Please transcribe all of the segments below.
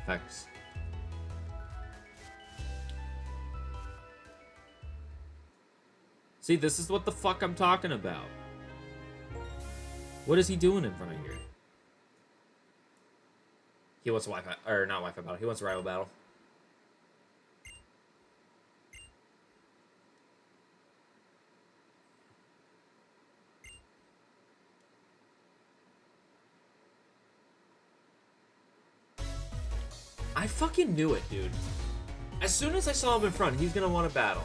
effects. See, this is what the fuck I'm talking about. What is he doing in front of here? He wants a Wi-Fi, or not Wi-Fi battle. He wants a rival battle. I fucking knew it, dude. As soon as I saw him in front, he's gonna want a battle.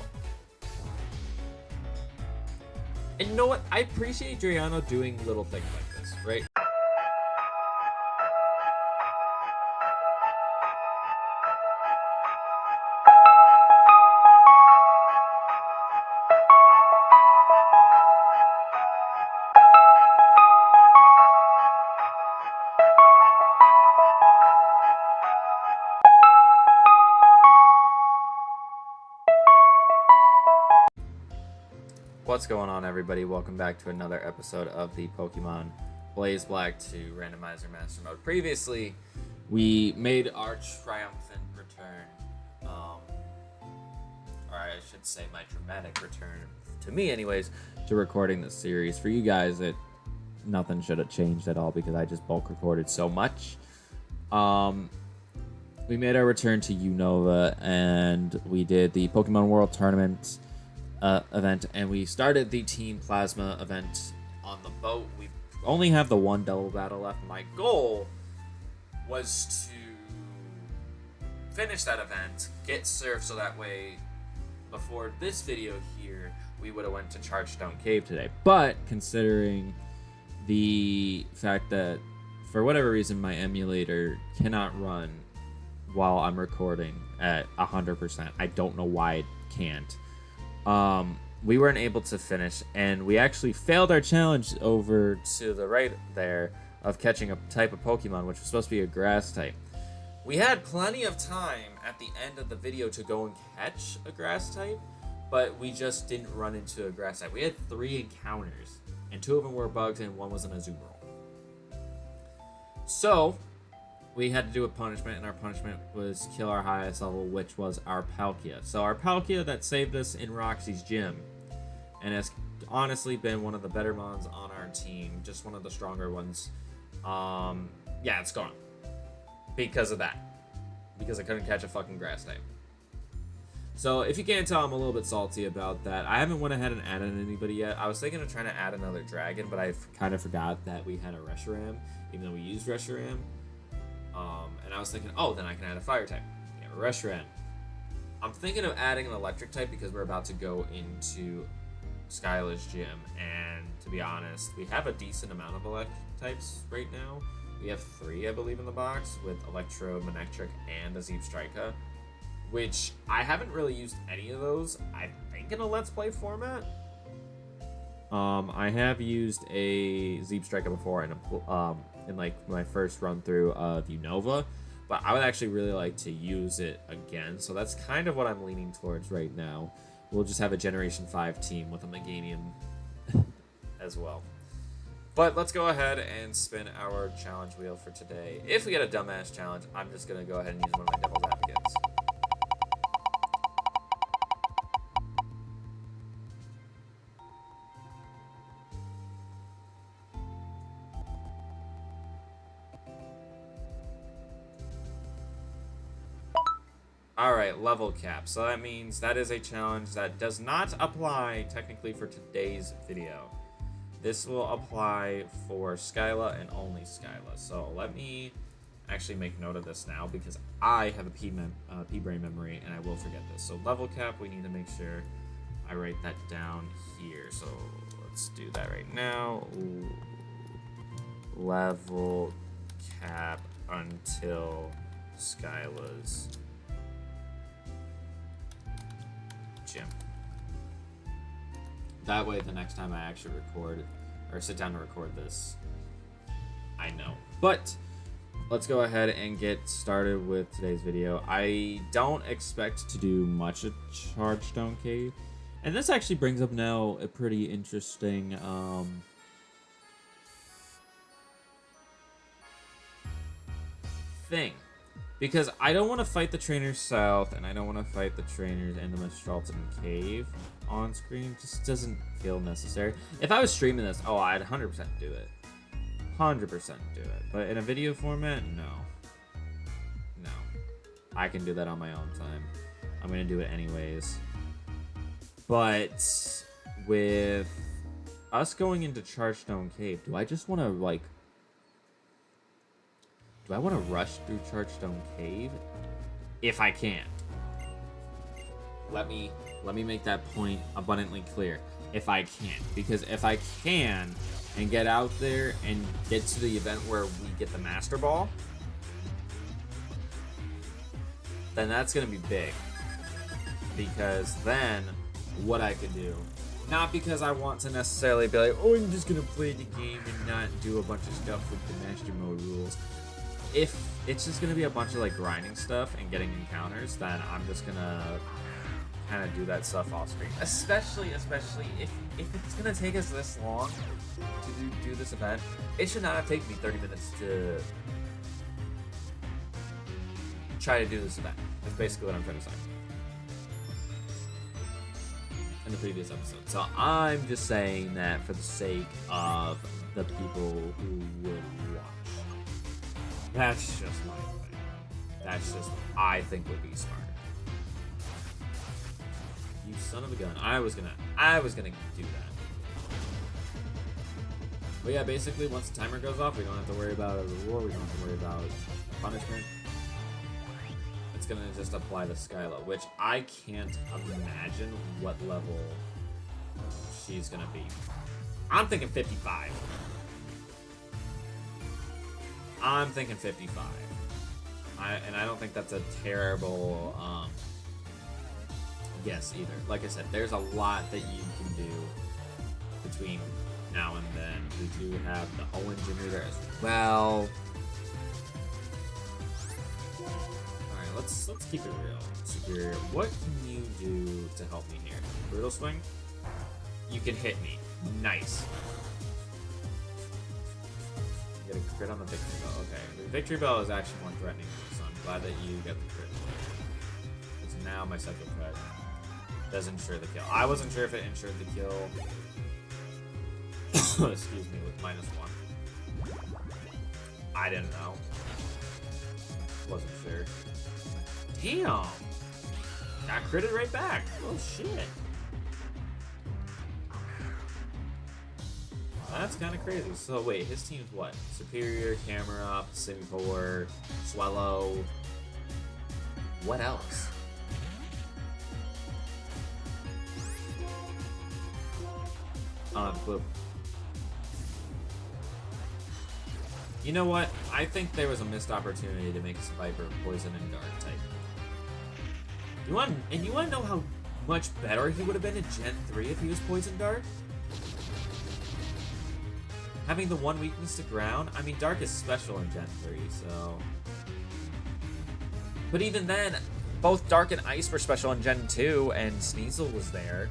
And you know what? I appreciate Adriano doing little things like this, right? What's going on, everybody? Welcome back to another episode of the Pokemon Blaze Black 2 Randomizer Mastermode. Previously, we made our triumphant return, or I should say my dramatic return, to me anyways, to recording this series. For you guys, nothing should have changed at all because I just bulk recorded so much. We made our return to Unova, and we did the Pokemon World Tournament event, and we started the Team Plasma event on the boat. We only have the one double battle left. My goal was to finish that event, get Surf, so that way before this video here we would have went to Chargestone Cave today. But considering the fact that for whatever reason my emulator cannot run while I'm recording at 100%, I don't know why it can't. We weren't able to finish, and we actually failed our challenge over to the right there of catching a type of Pokemon, which was supposed to be a grass type. We had plenty of time at the end of the video to go and catch a grass type, but we just didn't run into a grass type. We had 3 encounters, and 2 of them were bugs, and 1 was an Azumarill. So we had to do a punishment, and our punishment was kill our highest level, which was our Palkia. So our Palkia that saved us in Roxy's gym, and has honestly been one of the better mons on our team, just one of the stronger ones. Yeah, it's gone because of that, because I couldn't catch a fucking grass type. So if you can't tell, I'm a little bit salty about that. I haven't went ahead and added anybody yet. I was thinking of trying to add another dragon, but I kind of forgot that we had a Reshiram, even though we used Reshiram. And I was thinking, oh, then I can add a fire type. Yeah, Reshiram. I'm thinking of adding an electric type because we're about to go into Skyla's gym. And to be honest, we have a decent amount of electric types right now. We have 3, I believe, in the box with Electro, Manectric, and a Zeep Strika, which I haven't really used any of those, I think, in a Let's Play format. I have used a Zeep Strika before in like my first run through of Unova, but I would actually really like to use it again, so that's kind of what I'm leaning towards right now. We'll just have a Generation 5 team with a Meganium as well. But let's go ahead and spin our challenge wheel for today. If we get a dumbass challenge, I'm just going to go ahead and use one of my devil's advocates. Alright, level cap. So that means that is a challenge that does not apply technically for today's video. This will apply for Skyla and only Skyla. So let me actually make note of this now because I have a P-brain memory and I will forget this. So level cap, we need to make sure I write that down here. So let's do that right now. Ooh. Level cap until Skyla's gym. That way, the next time I actually record or sit down to record this, I know. But let's go ahead and get started with today's video. I don't expect to do much at Chargestone Cave, and this actually brings up now a pretty interesting thing. Because I don't want to fight the trainers south, and I don't want to fight the trainers in the Metropolitan Cave on screen. Just doesn't feel necessary. If I was streaming this, oh, I'd 100% do it. 100% do it. But in a video format, no. No. I can do that on my own time. I'm going to do it anyways. But with us going into Chargestone Cave, do I just want to, like... Do I want to rush through Chargestone Cave? If I can. Let me make that point abundantly clear. If I can. Because if I can and get out there and get to the event where we get the Master Ball, then that's going to be big. Because then what I could do, not because I want to necessarily be like, oh, I'm just going to play the game and not do a bunch of stuff with the Mastermode rules. If it's just going to be a bunch of like grinding stuff and getting encounters, then I'm just going to kind of do that stuff off screen. Especially if it's going to take us this long to do this event, it should not have taken me 30 minutes to try to do this event. That's basically what I'm trying to say in the previous episode. So I'm just saying that for the sake of the people who would watch. That's just my thing. That's just what I think would be smarter. You son of a gun. I was gonna do that. But yeah, basically once the timer goes off, we don't have to worry about a reward, we don't have to worry about punishment. It's gonna just apply to Skyla, which I can't imagine what level she's gonna be. I'm thinking 55. I'm thinking 55. And I don't think that's a terrible guess either. Like I said, there's a lot that you can do between now and then. We do have the Owen generator as well. Alright, let's keep it real. Superior, what can you do to help me here? Brutal swing? You can hit me. Nice. Get a crit on the victory bell. Okay, the victory bell is actually more threatening, so I'm glad that you get the crit. Because now my second crit does ensure the kill. I wasn't sure if it ensured the kill. Excuse me, with -1. I didn't know. Wasn't sure. Damn! Got critted right back. Oh shit. That's kind of crazy. So wait, his team's what? Superior, Camera, Semi-Polar, Swallow. What else? Blue. You know what? I think there was a missed opportunity to make a Viper Poison and Dark type. You want to know how much better he would have been in Gen 3 if he was Poison Dark? Having the one weakness to ground? I mean, Dark is special in Gen 3, so... But even then, both Dark and Ice were special in Gen 2, and Sneasel was there.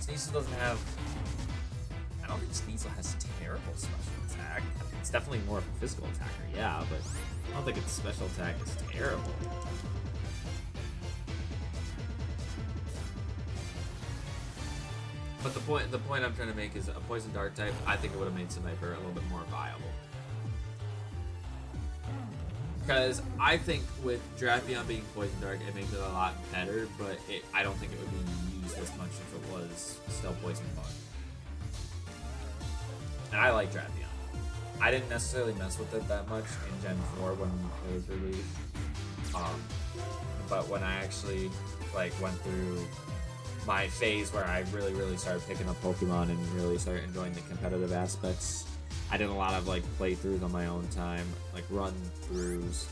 Sneasel doesn't have... I don't think Sneasel has terrible special attack. It's definitely more of a physical attacker, yeah, but I don't think its special attack is terrible. But the point I'm trying to make is a Poison Dark type, I think it would have made Sniper a little bit more viable. Because I think with Drapion being Poison Dark, it makes it a lot better, but I don't think it would be used as much if it was still Poison Bug. And I like Drapion. I didn't necessarily mess with it that much in Gen 4 when it was released. But when I actually went through my phase where I really started picking up Pokemon and really started enjoying the competitive aspects, I did a lot of playthroughs on my own time, run-throughs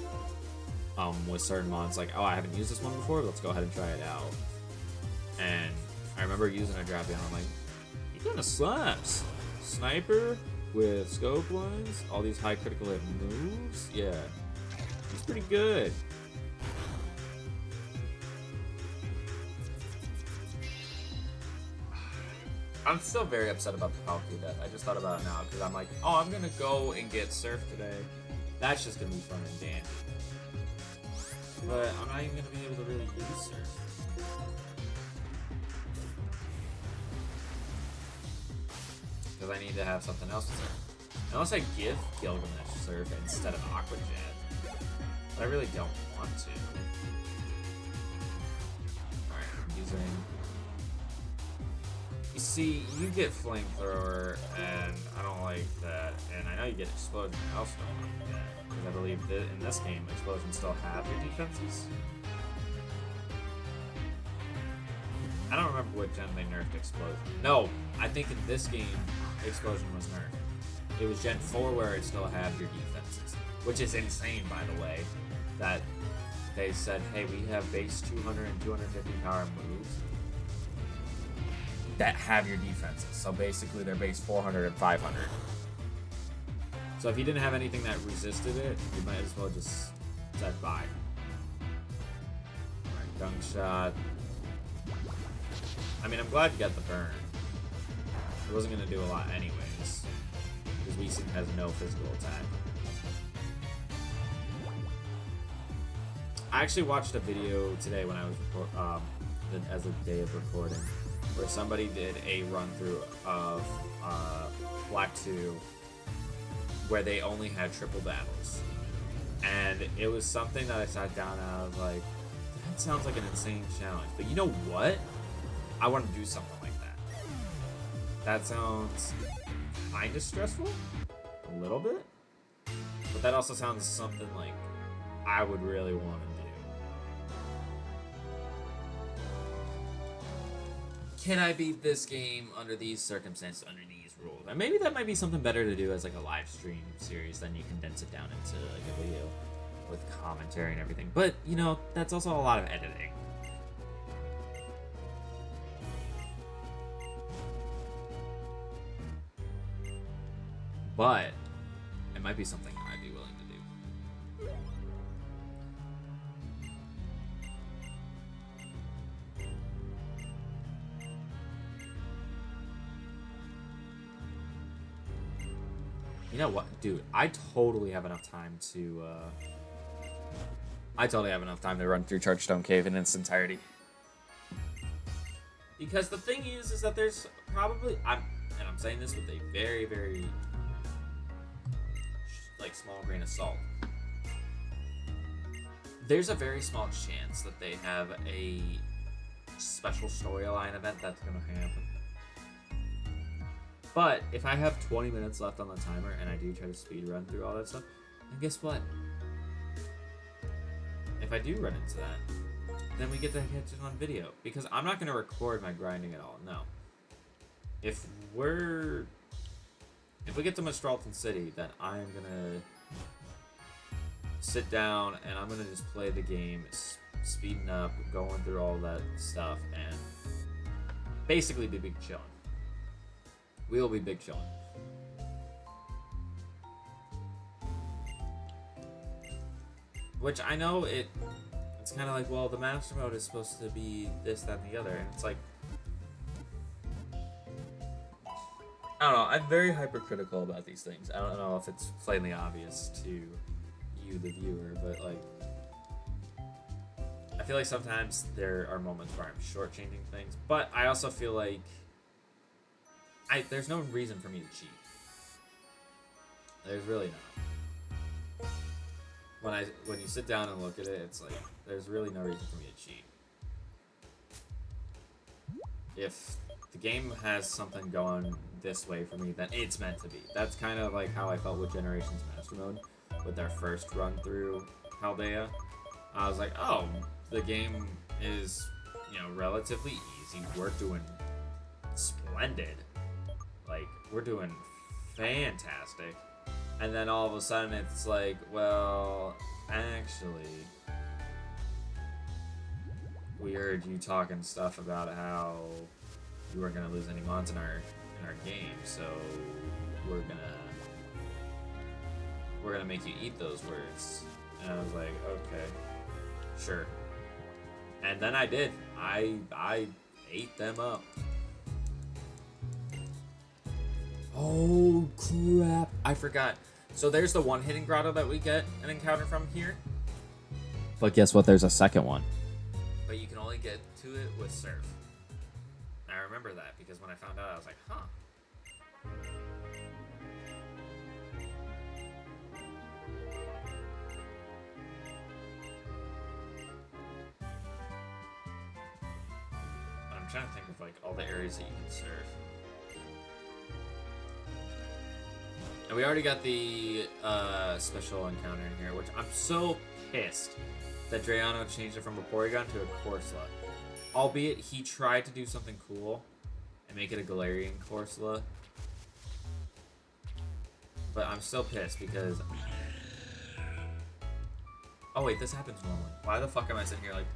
with certain mons. Oh, I haven't used this one before, let's go ahead and try it out. And I remember using a Drapion, I'm like, he kind of slaps. Sniper with scope lines, all these high critical hit moves, yeah, he's pretty good. I'm still very upset about the Palkia death. I just thought about it now because I'm like, oh, I'm gonna go and get Surf today. That's just gonna be fun and dandy. but I'm not even gonna be able to really use Surf. Because I need to have something else to Surf. Unless I give Gilgamesh Surf instead of Aqua Jet. But I really don't want to. Alright, I'm using... You see, you get Flamethrower, and I don't like that. And I know you get Explosion, I also don't like that. Because I believe that in this game, Explosions still have your defenses. I don't remember what gen they nerfed Explosion. No, I think in this game, Explosion was nerfed. It was Gen 4 where it still had your defenses. Which is insane, by the way, that they said, hey, we have base 200 and 250 power moves that have your defenses. So basically, they're base 400 and 500. So if you didn't have anything that resisted it, you might as well just set bye. Alright, Gung Shot. I mean, I'm glad you got the burn. It wasn't going to do a lot anyways, because Weezing has no physical attack. I actually watched a video today when I was as a day of recording, where somebody did a run-through of Black 2 where they only had triple battles. And it was something that I sat down and I was like, that sounds like an insane challenge. But you know what? I want to do something like that. That sounds kind of stressful, a little bit, but that also sounds something like I would really want to do. Can I beat this game under these circumstances, under these rules? And maybe that might be something better to do as like a live stream series, then you condense it down into like a video with commentary and everything. But, you know, that's also a lot of editing. But it might be something I'd be willing to do. You know what, dude? I totally have enough time to run through Chargestone Cave in its entirety. Because the thing is that there's probably I'm saying this with a very, very like small grain of salt. There's a very small chance that they have a special storyline event that's gonna happen. But if I have 20 minutes left on the timer and I do try to speed run through all that stuff, then guess what? If I do run into that, then we get to catch it on video. Because I'm not gonna record my grinding at all, no. If we get to Mestralton City, then I'm gonna sit down and I'm gonna just play the game, speeding up, going through all that stuff, and basically be big chillin'. We'll be big chillin'. Which I know it's kind of like, well, the Mastermode is supposed to be this, that, and the other, and it's like, I don't know, I'm very hypercritical about these things. I don't know if it's plainly obvious to you, the viewer, but like, I feel like sometimes there are moments where I'm shortchanging things, but I also feel like there's no reason for me to cheat. There's really not. When you sit down and look at it, it's like, there's really no reason for me to cheat. If the game has something going this way for me, then it's meant to be. That's kind of like how I felt with Generations Mastermode, with their first run through Paldea. I was like, oh, the game is, you know, relatively easy. We're doing splendid. Like, we're doing fantastic. And then all of a sudden it's like, well, actually, we heard you talking stuff about how you weren't gonna lose any mods in our game, so we're gonna make you eat those words. And I was like, okay, sure. And then I did. I ate them up. Oh crap! I forgot. So there's the one-hitting grotto that we get an encounter from here. But guess what? There's a second one. But you can only get to it with Surf. I remember that because when I found out, I was like, huh. I'm trying to think of like all the areas that you can surf. And we already got the special encounter in here, which I'm so pissed that Drayano changed it from a Porygon to a Corsola. Albeit he tried to do something cool and make it a Galarian Corsola. But I'm still pissed because... Oh wait, this happens normally. Why the fuck am I sitting here like...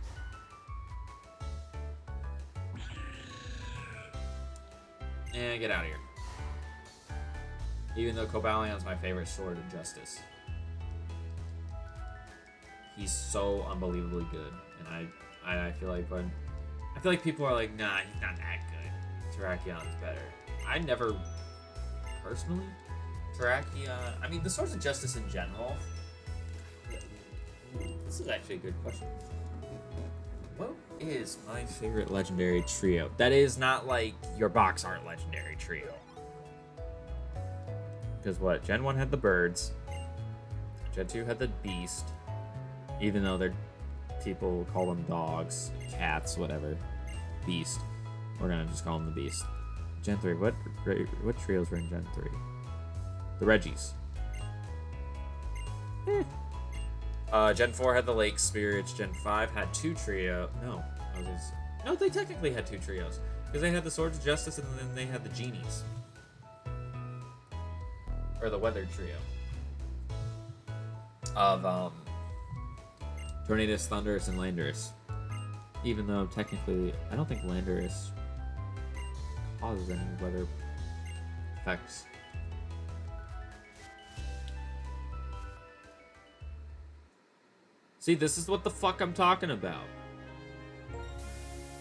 And get out of here. Even though Cobalion my favorite Sword of Justice. He's so unbelievably good. And I feel like when... I feel like people are like, nah, he's not that good. Terrakion's better. I never... Personally? Terrakion... I mean, the Swords of Justice in general... This is actually a good question. What is my favorite legendary trio? That is not like your box art legendary trio. Because what? Gen 1 had the birds. Gen 2 had the beast. Even though they're... People call them dogs, cats, whatever. Beast. We're gonna just call them the beast. Gen 3. What trios were in Gen 3? The Reggies. Gen 4 had the Lake Spirits. Gen 5 had 2 trio. No, they technically had 2 trios. Because they had the Swords of Justice and then they had the Genies. Or the Weather Trio. Of, Tornadus, Thundurus, and Landorus. Even though technically, I don't think Landorus causes any weather effects. See, this is what the fuck I'm talking about.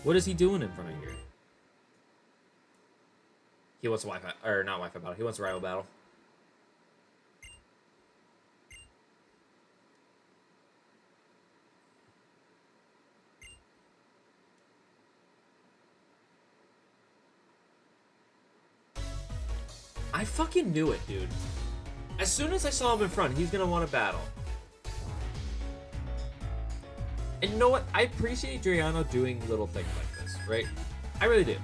What is he doing in front of here? He wants a Wi-Fi, or not Wi-Fi battle. He wants a rival battle. I fucking knew it, dude. As soon as I saw him in front, he's gonna want a battle. And you know what? I appreciate Drayano doing little things like this, right? I really do.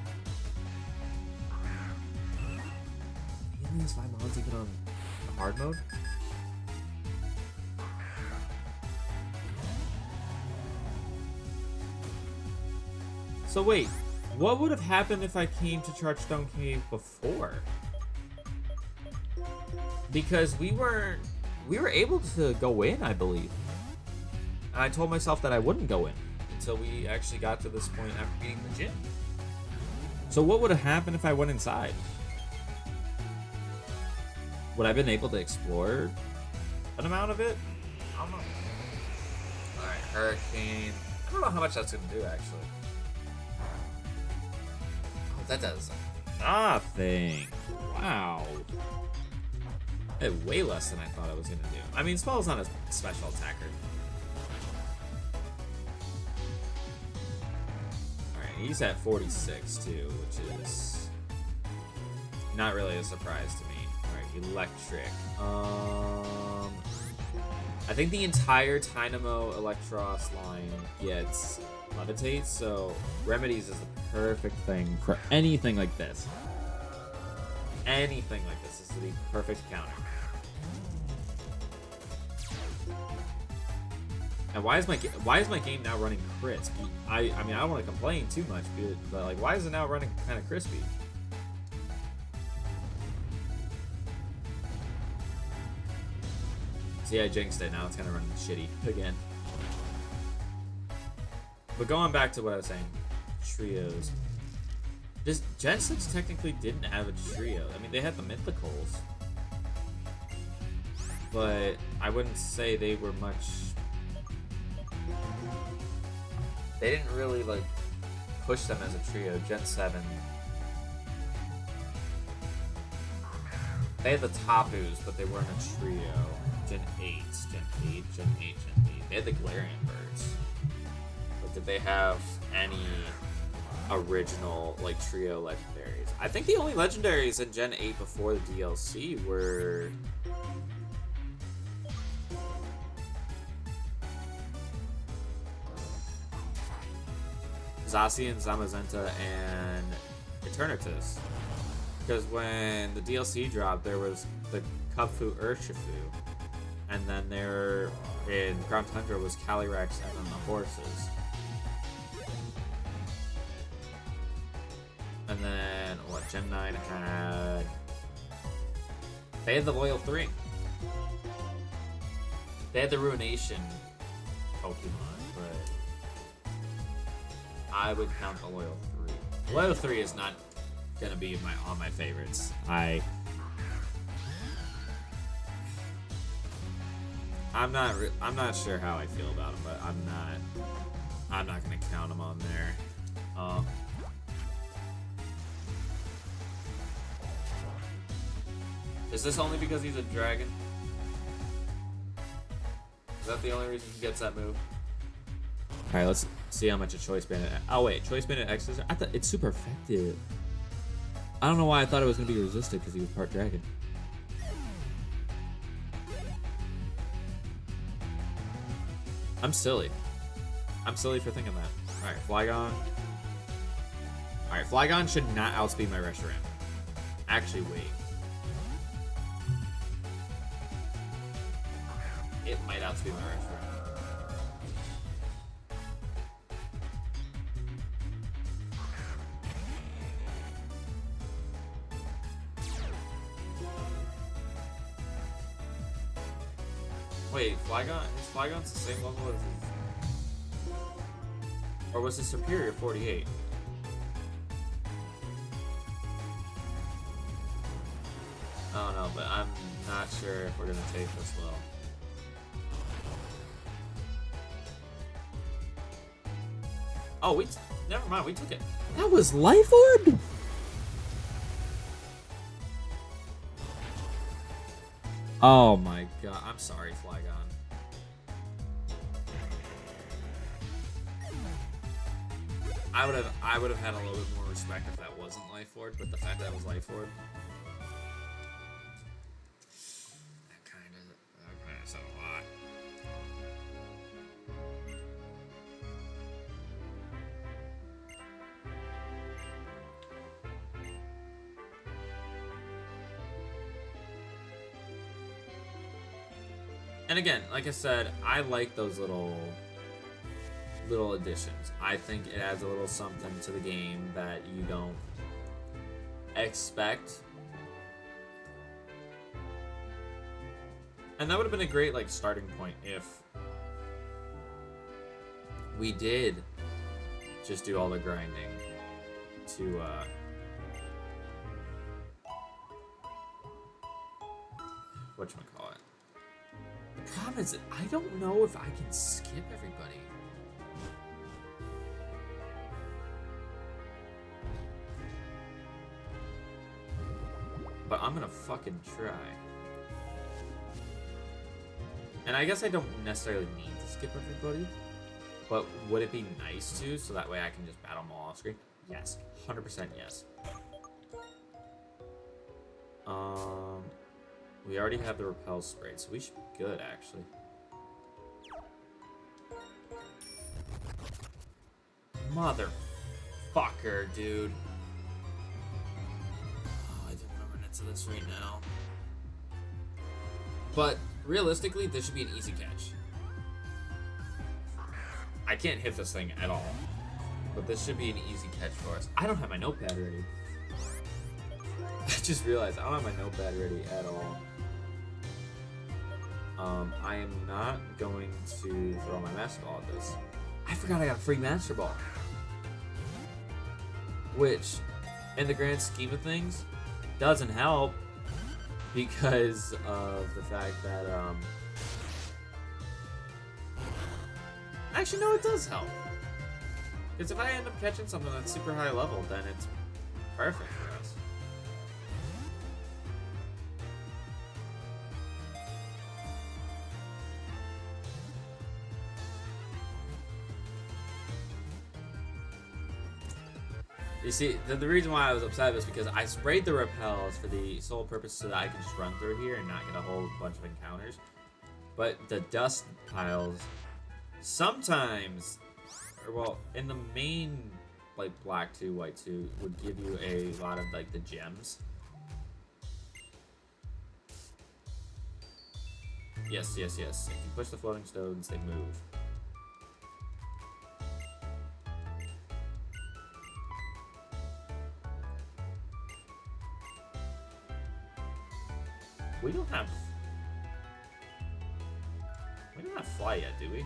He only has 5 mods even on the hard mode? So wait, what would have happened if I came to Chargestone Cave before? Because we were able to go in, I believe. And I told myself that I wouldn't go in until we actually got to this point after beating the gym. So what would have happened if I went inside? Would I have been able to explore an amount of it? I don't know. Alright, Hurricane. I don't know how much that's going to do, actually. Oh, that does nothing. Wow. Way less than I thought I was going to do. I mean, Spell's not a special attacker. Alright, he's at 46 too, which is not really a surprise to me. Alright, Electric. I think the entire Dynamo Electros line gets Levitate, so Remedies is the perfect thing for anything like this. Anything like this is the perfect counter. And why is my game now running crisp? I mean, I don't want to complain too much, but like, why is it now running kind of crispy? See, I jinxed it. Now it's kind of running shitty again. But going back to what I was saying, trios. This Gen 6 technically didn't have a trio. I mean, they had the Mythicals, but I wouldn't say they were much. They didn't really like push them as a trio. Gen 7. They had the Tapus, but they weren't a trio. Gen 8, Gen 8, Gen 8, Gen 8. They had the Galarian birds. But did they have any original like trio legendaries? I think the only legendaries in Gen 8 before the DLC were Zacian, Zamazenta, and Eternatus. Because when the DLC dropped, there was the Kubfu Urshifu, and then there in Ground Tundra was Calyrex and then the horses. And then what? Gen 9 had they had the Loyal 3. They had the Ruination Pokemon, but I would count the Loyal 3. Loyal 3 is not gonna be on my favorites. I'm not sure how I feel about them, but I'm not gonna count them on there. Is this only because he's a dragon? Is that the only reason he gets that move? All right, let's see how much a Choice Bandit. Oh wait, Choice Bandit X is. I thought it's super effective. I don't know why I thought it was gonna be resisted because he was part dragon. I'm silly. I'm silly for thinking that. All right, Flygon. All right, Flygon should not outspeed my Reshiram. Actually, wait. It might outspeed my Reshiram. Wait, Flygon? Is Flygon's the same level as his... Or was his superior 48? I don't know, but I'm not sure if we're gonna take this low. Oh, never mind, we took it. That was Life Orb? Oh my god, I'm sorry, Flygon. I would have had a little bit more respect if that wasn't Life Orb, but the fact that it was Life Orb, that kind of said a lot. And again, like I said, I like those little additions. I think it adds a little something to the game that you don't expect. And that would have been a great like starting point if we did just do all the grinding to whatchamacallit. The problem is that I don't know if I can skip everybody. But I'm gonna fucking try. And I guess I don't necessarily need to skip everybody. But would it be nice to, so that way I can just battle them all off screen? Yes. 100% yes. We already have the repel sprayed, so we should be good, actually. Motherfucker, dude. Oh, I don't want to run into this right now. But, realistically, this should be an easy catch. I can't hit this thing at all. But this should be an easy catch for us. I don't have my notepad ready. I just realized I don't have my notepad ready at all. I am not going to throw my Master Ball at this. I forgot I got a free Master Ball. Which, in the grand scheme of things, doesn't help because of the fact that, actually, no, it does help. Because if I end up catching something that's super high level, then it's perfect for us. You see, the reason why I was upset was because I sprayed the repels for the sole purpose so that I can just run through here and not get a whole bunch of encounters. But the dust piles sometimes, or well, in the main, like black 2, white 2, would give you a lot of like the gems. Yes, yes, yes. If you push the floating stones, they move. We don't have fly yet, do we?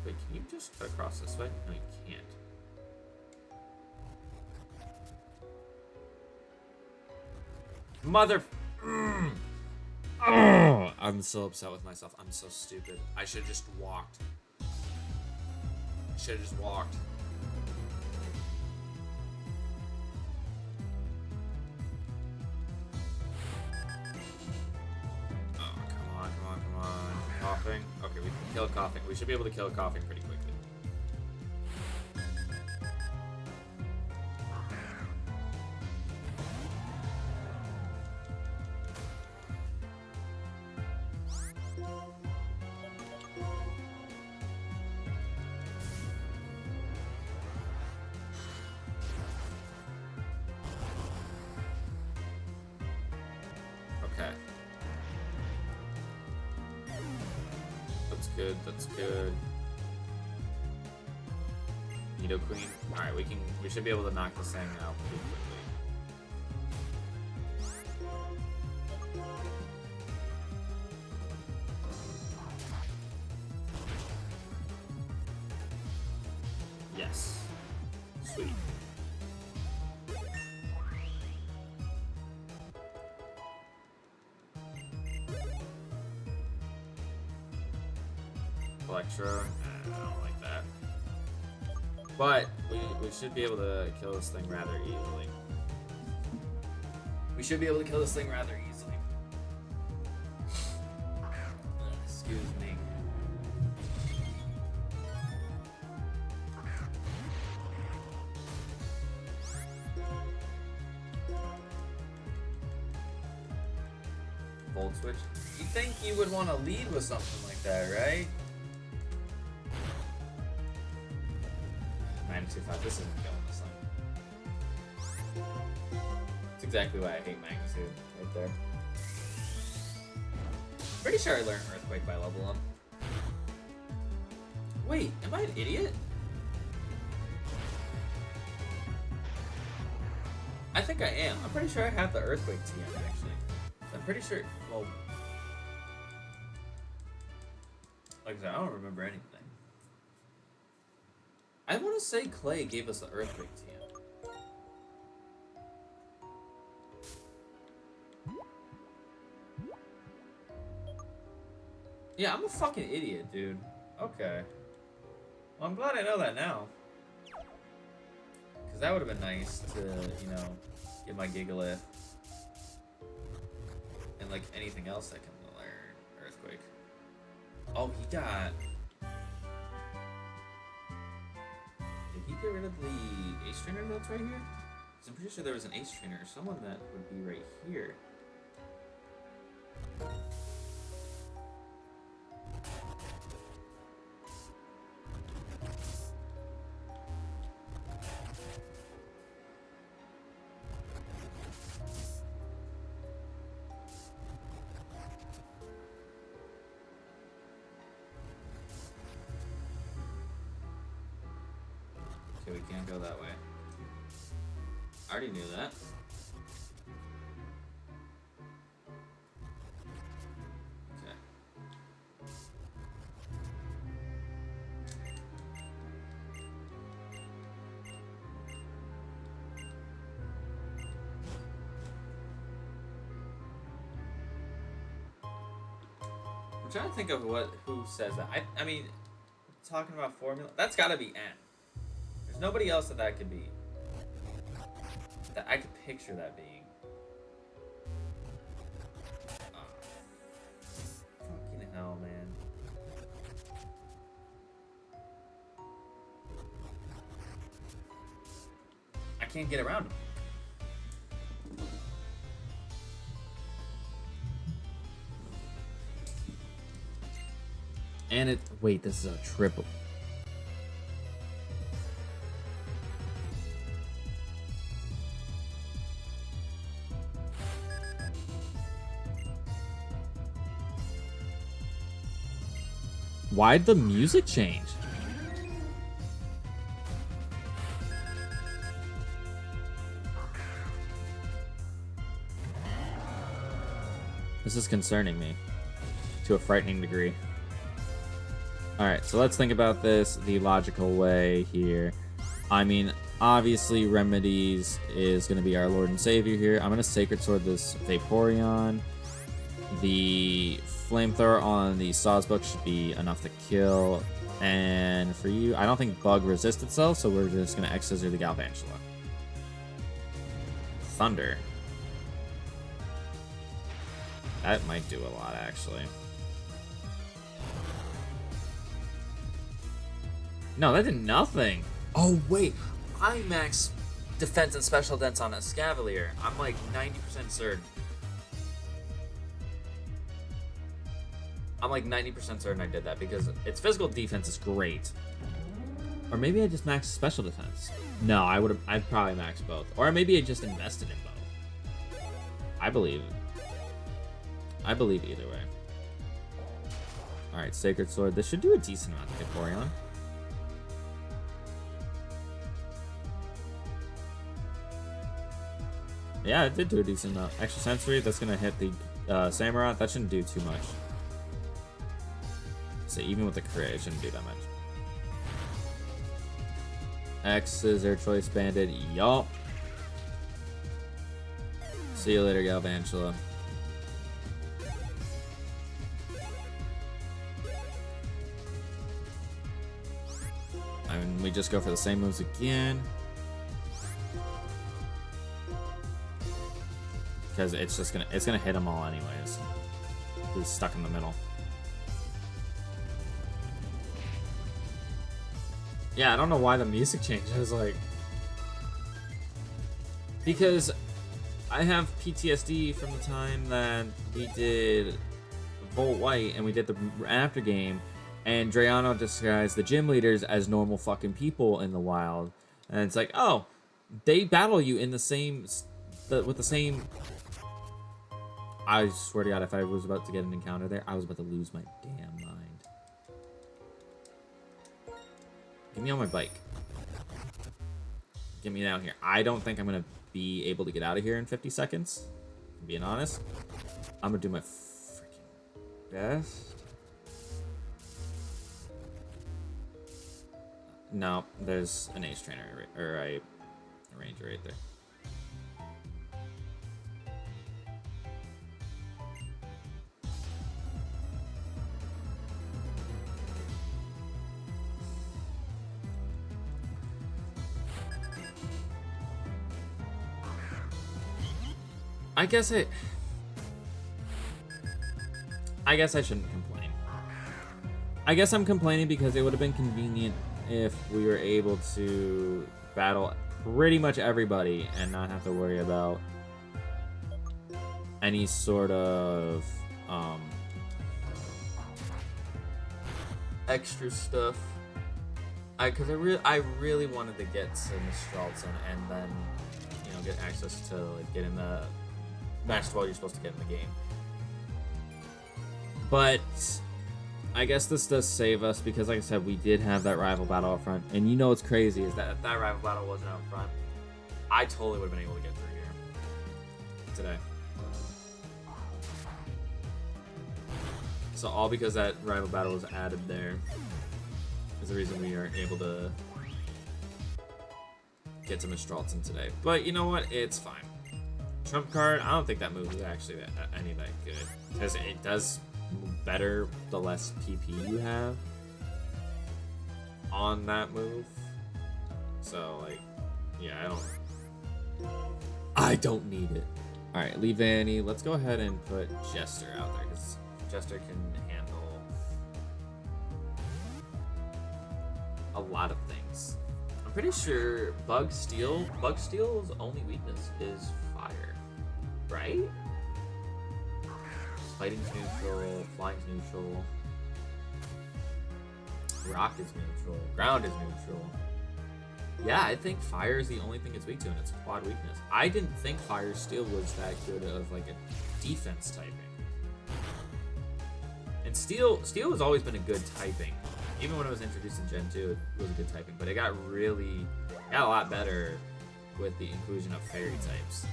Wait, can you just cut across this way? No, you can't. Mother... Oh, I'm so upset with myself. I'm so stupid. I should have just walked. I should have just walked. Oh, come on, come on, come on. Coughing. Okay, we can kill coughing. We should be able to kill coughing pretty quickly. Okay. That's good, that's good. Nido Queen. Alright, we should be able to knock this thing out pretty quickly. Yes. Sweet. Electro. I don't like that. But we should be able to kill this thing rather easily. We should be able to kill this thing rather easily. Excuse me. Volt switch. You think you would want to lead with something like that, right? 925. This isn't going this time. That's exactly why I hate Magnitude right there. Pretty sure I learned Earthquake by level up. Wait, am I an idiot? I think I am. I'm pretty sure I have the Earthquake TM actually. I'm pretty sure. Well, like I said, I don't remember anything. I want to say Clay gave us the Earthquake TM. Yeah, I'm a fucking idiot, dude. Okay. Well, I'm glad I know that now. Because that would have been nice to, you know, get my Gigalith. And, like, anything else I can learn. Earthquake. Oh, he got... Did he get rid of the Ace Trainer that's right here? Because I'm pretty sure there was an Ace Trainer or someone that would be right here. Okay, we can't go that way. I already knew that. Okay. I'm trying to think of who says that. I mean, talking about formula, that's gotta be N. There's nobody else that could be. That I could picture that being. Fucking hell, man. I can't get around him. And it... Wait, this is a triple. Why'd the music change? This is concerning me to a frightening degree. Alright, so let's think about this the logical way here. I mean, obviously Remedies is going to be our Lord and Savior here. I'm going to Sacred Sword this Vaporeon. The Flamethrower on the Sawsbuck should be enough to kill. And for you, I don't think Bug resists itself, so we're just going to X-Scissor the Galvantula. Thunder. That might do a lot, actually. No, that did nothing. Oh, wait. I max defense and special defense on a Scavalier. I'm like 90% certain. I'm like 90% certain I did that because its physical defense is great. Or maybe I just maxed special defense. No, I'd probably max both. Or maybe I just invested in both. I believe either way. Alright, Sacred Sword. This should do a decent amount to Vaporeon. Yeah, it did do a decent amount. Extra Sensory, that's going to hit the Samurott. That shouldn't do too much. So even with the crit, it shouldn't do that much. X-Scissor, Choice Bandit, yup. See you later, Galvantula. I mean, we just go for the same moves again. Because it's gonna hit them all anyways. He's stuck in the middle. Yeah, I don't know why the music changed. I was like... Because I have PTSD from the time that we did Volt White and we did the after game, and Drayano disguised the gym leaders as normal fucking people in the wild. And it's like, oh, they battle you in the same... with the same... I swear to God, if I was about to get an encounter there, I was about to lose my damn mind. Get me on my bike. Get me down here. I don't think I'm going to be able to get out of here in 50 seconds. Being honest. I'm going to do my freaking best. No, there's an ace trainer, or a ranger right there. I guess I shouldn't complain. I guess I'm complaining because it would have been convenient if we were able to battle pretty much everybody and not have to worry about any sort of extra stuff. Because I really wanted to get to Stralton and then, you know, get access to like get in the match 12 you're supposed to get in the game. But I guess this does save us because, like I said, we did have that rival battle up front. And you know what's crazy is that if that rival battle wasn't out front, I totally would have been able to get through here today. So all because that rival battle was added there is the reason we aren't able to get to Mistralton today. But you know what? It's fine. Trump card, I don't think that move is actually any that good. Because it does better the less PP you have on that move. So, like, yeah, I don't need it. All right, leave Vanny. Let's go ahead and put Jester out there because Jester can handle a lot of things. I'm pretty sure Bug Steel's only weakness is fire, right? Fighting's neutral, flying's neutral, rock is neutral, ground is neutral. Yeah, I think fire is the only thing it's weak to, and it's a quad weakness. I didn't think fire steel was that good of like a defense typing. And steel has always been a good typing. Even when it was introduced in Gen 2, it was a good typing, but it got a lot better with the inclusion of fairy types.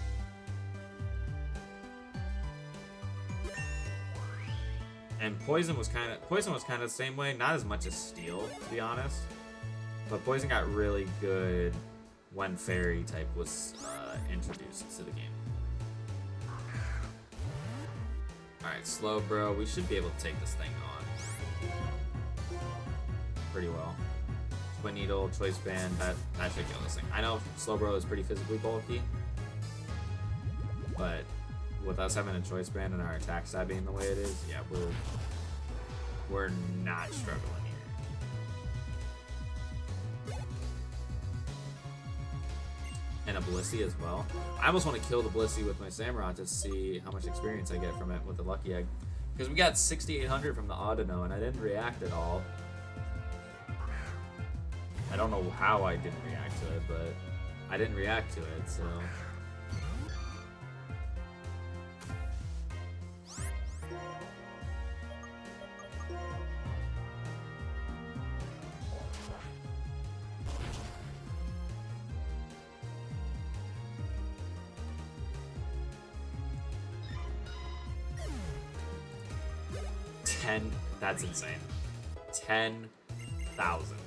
And poison was kind of the same way, not as much as steel, to be honest. But poison got really good when fairy type was introduced to the game. Alright, slow bro. We should be able to take this thing on pretty well. Twin needle, choice band, that should kill this thing. I know slow bro is pretty physically bulky, but with us having a choice band and our attack stat being the way it is, yeah, we're not struggling here. And a Blissey as well. I almost want to kill the Blissey with my Samurott to see how much experience I get from it with the Lucky Egg. Because we got 6,800 from the Audino, and I didn't react at all. I don't know how I didn't react to it, but I didn't react to it, so... That's insane. 10,000.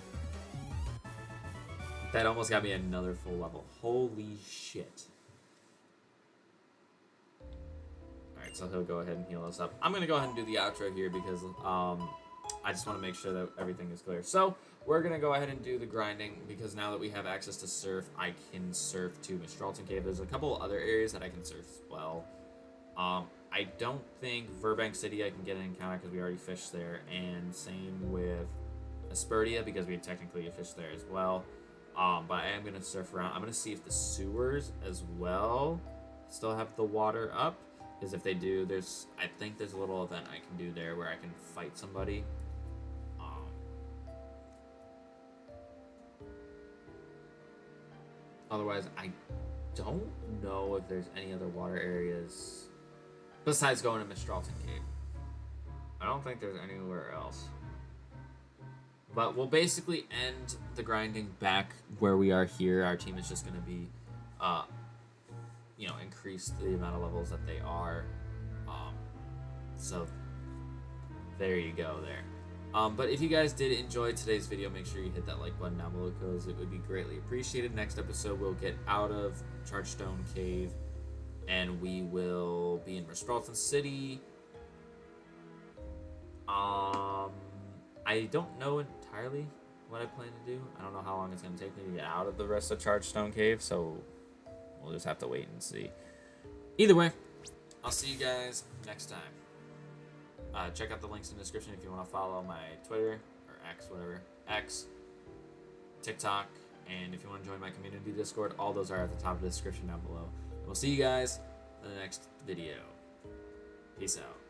That almost got me another full level. Holy shit. Alright, so he'll go ahead and heal us up. I'm gonna go ahead and do the outro here because I just want to make sure that everything is clear. So we're gonna go ahead and do the grinding because now that we have access to surf, I can surf to Mistralton Cave. There's a couple other areas that I can surf as well. I don't think Verbank City I can get an encounter because we already fished there, and same with Aspertia because we technically fished there as well. But I am gonna surf around. I'm gonna see if the sewers as well still have the water up, because if they do, I think there's a little event I can do there where I can fight somebody. Otherwise, I don't know if there's any other water areas besides going to Mistralton Cave. I don't think there's anywhere else. But we'll basically end the grinding back where we are here. Our team is just going to be, increase the amount of levels that they are. So there you go there. But if you guys did enjoy today's video, make sure you hit that like button down below because it would be greatly appreciated. Next episode, we'll get out of Chargestone Cave and we will be in Mistralton City. I don't know entirely what I plan to do. I don't know how long it's going to take me to get out of the rest of Chargestone Cave, so we'll just have to wait and see. Either way, I'll see you guys next time. Check out the links in the description if you want to follow my Twitter, or X, whatever, X, TikTok, and if you want to join my community Discord, all those are at the top of the description down below. We'll see you guys in the next video. Peace out.